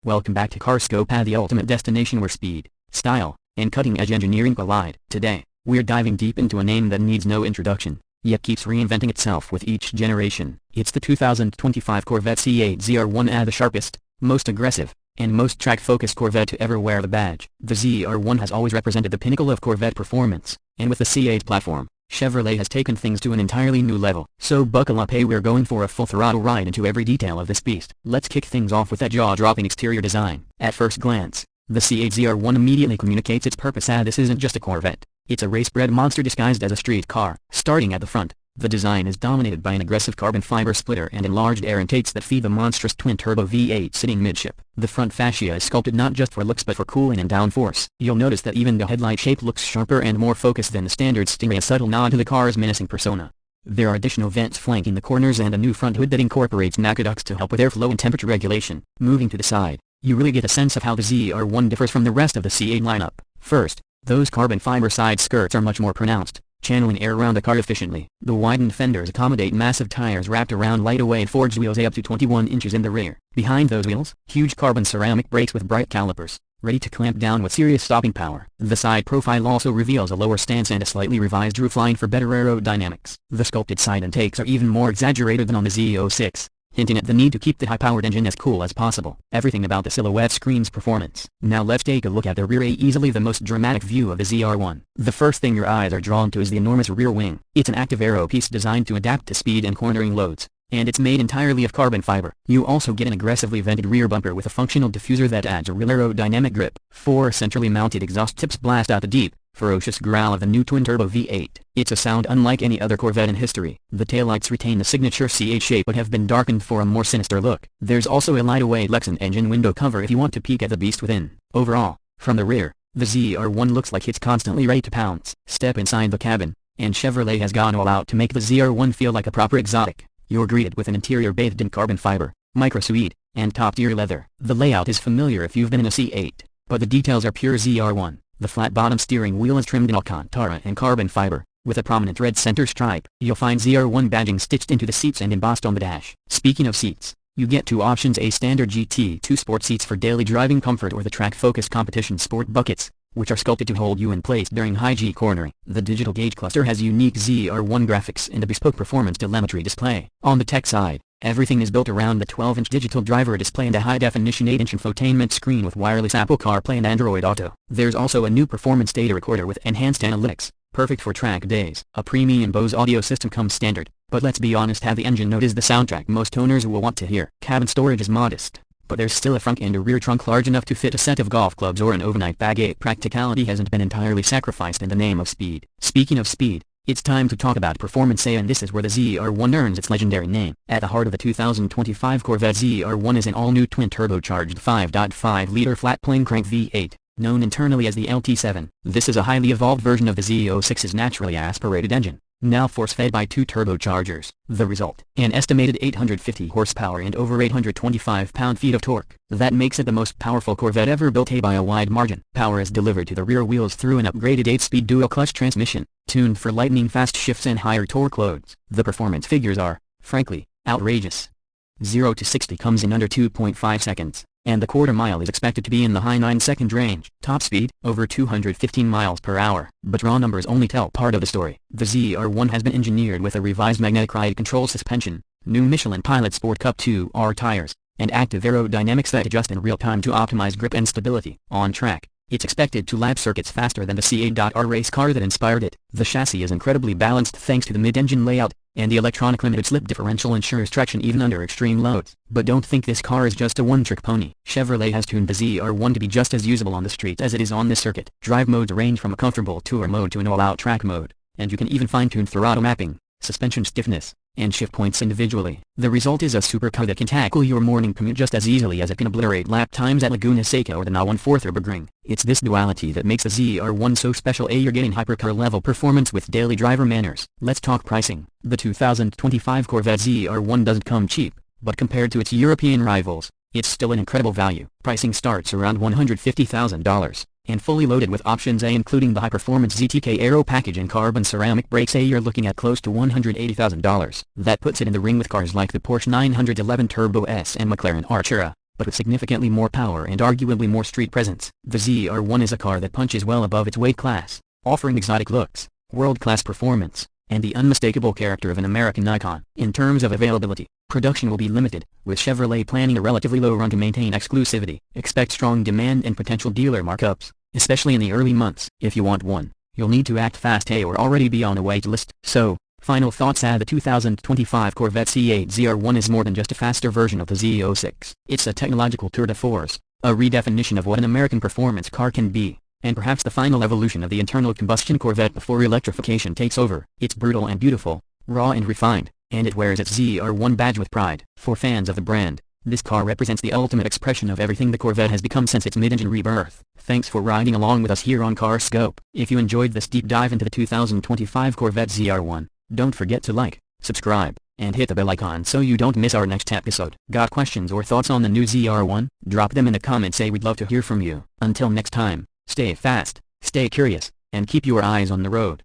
Welcome back to Carscope, the ultimate destination where speed, style, and cutting-edge engineering collide. Today, we're diving deep into a name that needs no introduction, yet keeps reinventing itself with each generation. It's the 2025 Corvette C8 ZR1, the sharpest, most aggressive, and most track-focused Corvette to ever wear the badge. The ZR1 has always represented the pinnacle of Corvette performance, and with the C8 platform, Chevrolet has taken things to an entirely new level. So buckle up, we're going for a full-throttle ride into every detail of this beast. Let's kick things off with that jaw-dropping exterior design. At first glance, the C8 ZR1 immediately communicates its purpose. This isn't just a Corvette, it's a race-bred monster disguised as a street car. Starting at the front, the design is dominated by an aggressive carbon fiber splitter and enlarged air intakes that feed the monstrous twin-turbo V8 sitting midship. The front fascia is sculpted not just for looks but for cooling and downforce. You'll notice that even the headlight shape looks sharper and more focused than the standard Stingray, a subtle nod to the car's menacing persona. There are additional vents flanking the corners and a new front hood that incorporates aqueducts to help with airflow and temperature regulation. Moving to the side, you really get a sense of how the ZR1 differs from the rest of the C8 lineup. First, those carbon fiber side skirts are much more pronounced, channeling air around the car efficiently. The widened fenders accommodate massive tires wrapped around light-weight forged wheels up to 21 inches in the rear. Behind those wheels, huge carbon ceramic brakes with bright calipers, ready to clamp down with serious stopping power. The side profile also reveals a lower stance and a slightly revised roofline for better aerodynamics. The sculpted side intakes are even more exaggerated than on the Z06, hinting at the need to keep the high-powered engine as cool as possible. Everything about the silhouette screams performance. Now let's take a look at the rear, easily the most dramatic view of the ZR1. The first thing your eyes are drawn to is the enormous rear wing. It's an active aero piece designed to adapt to speed and cornering loads, and it's made entirely of carbon fiber. You also get an aggressively vented rear bumper with a functional diffuser that adds a real aerodynamic grip. 4 centrally mounted exhaust tips blast out the deep, ferocious growl of the new twin-turbo V8. It's a sound unlike any other Corvette in history. The taillights retain the signature C8 shape but have been darkened for a more sinister look. There's also a light-weight Lexan engine window cover if you want to peek at the beast within. Overall, from the rear, the ZR1 looks like it's constantly ready to pounce. Step inside the cabin, and Chevrolet has gone all out to make the ZR1 feel like a proper exotic. You're greeted with an interior bathed in carbon fiber, micro-suede, and top-tier leather. The layout is familiar if you've been in a C8, but the details are pure ZR1. The flat-bottom steering wheel is trimmed in Alcantara and carbon fiber, with a prominent red center stripe. You'll find ZR1 badging stitched into the seats and embossed on the dash. Speaking of seats, you get 2 options: a standard GT2 sport seats for daily driving comfort or the track-focused competition sport buckets, which are sculpted to hold you in place during high-G cornering. The digital gauge cluster has unique ZR1 graphics and a bespoke performance telemetry display. On the tech side, everything is built around the 12-inch digital driver display and a high-definition 8-inch infotainment screen with wireless Apple CarPlay and Android Auto. There's also a new performance data recorder with enhanced analytics, perfect for track days. A premium Bose audio system comes standard, but let's be honest, the engine note is the soundtrack most owners will want to hear. Cabin storage is modest, but there's still a front and a rear trunk large enough to fit a set of golf clubs or an overnight bag. Practicality hasn't been entirely sacrificed in the name of speed. Speaking of speed, it's time to talk about performance, and this is where the ZR1 earns its legendary name. At the heart of the 2025 Corvette ZR1 is an all-new twin-turbocharged 5.5-liter flat-plane crank V8, known internally as the LT7. This is a highly evolved version of the Z06's naturally aspirated engine, now force-fed by 2 turbochargers. The result: an estimated 850 horsepower and over 825 pound-feet of torque. That makes it the most powerful Corvette ever built, by a wide margin. Power is delivered to the rear wheels through an upgraded 8-speed dual-clutch transmission, tuned for lightning-fast shifts and higher torque loads. The performance figures are, frankly, outrageous. 0 to 60 comes in under 2.5 seconds, and the quarter-mile is expected to be in the high 9-second range. Top speed, over 215 miles per hour. But raw numbers only tell part of the story. The ZR1 has been engineered with a revised magnetic ride control suspension, new Michelin Pilot Sport Cup 2R tires, and active aerodynamics that adjust in real time to optimize grip and stability. On track, it's expected to lap circuits faster than the C8R race car that inspired it. The chassis is incredibly balanced thanks to the mid-engine layout, and the electronic limited slip differential ensures traction even under extreme loads. But don't think this car is just a one-trick pony. Chevrolet has tuned the ZR1 to be just as usable on the streets as it is on this circuit. Drive modes range from a comfortable tour mode to an all-out track mode, and you can even fine-tune throttle mapping, suspension stiffness, and shift points individually. The result is a supercar that can tackle your morning commute just as easily as it can obliterate lap times at Laguna Seca or the now 1/4 Nürburgring. It's this duality that makes the ZR1 so special. You're getting hypercar level performance with daily driver manners. Let's talk pricing. The 2025 Corvette ZR1 doesn't come cheap, but compared to its European rivals, it's still an incredible value. Pricing starts around $150,000. And fully loaded with options including the high-performance ZTK Aero package and carbon ceramic brakes, you're looking at close to $180,000. That puts it in the ring with cars like the Porsche 911 Turbo S and McLaren Artura. but with significantly more power and arguably more street presence. The ZR1 is a car that punches well above its weight class, offering exotic looks, world-class performance, and the unmistakable character of an American icon. In terms of availability, production will be limited, with Chevrolet planning a relatively low run to maintain exclusivity. Expect strong demand and potential dealer markups, especially in the early months. If you want one, you'll need to act fast or already be on a wait list. So, final thoughts: the 2025 Corvette C8 ZR1 is more than just a faster version of the Z06. It's a technological tour de force, a redefinition of what an American performance car can be, and perhaps the final evolution of the internal combustion Corvette before electrification takes over. It's brutal and beautiful, raw and refined, and it wears its ZR1 badge with pride. For fans of the brand, this car represents the ultimate expression of everything the Corvette has become since its mid-engine rebirth. Thanks for riding along with us here on CarScope. If you enjoyed this deep dive into the 2025 Corvette ZR1, don't forget to like, subscribe, and hit the bell icon so you don't miss our next episode. Got questions or thoughts on the new ZR1? Drop them in the comments. We'd love to hear from you. Until next time, stay fast, stay curious, and keep your eyes on the road.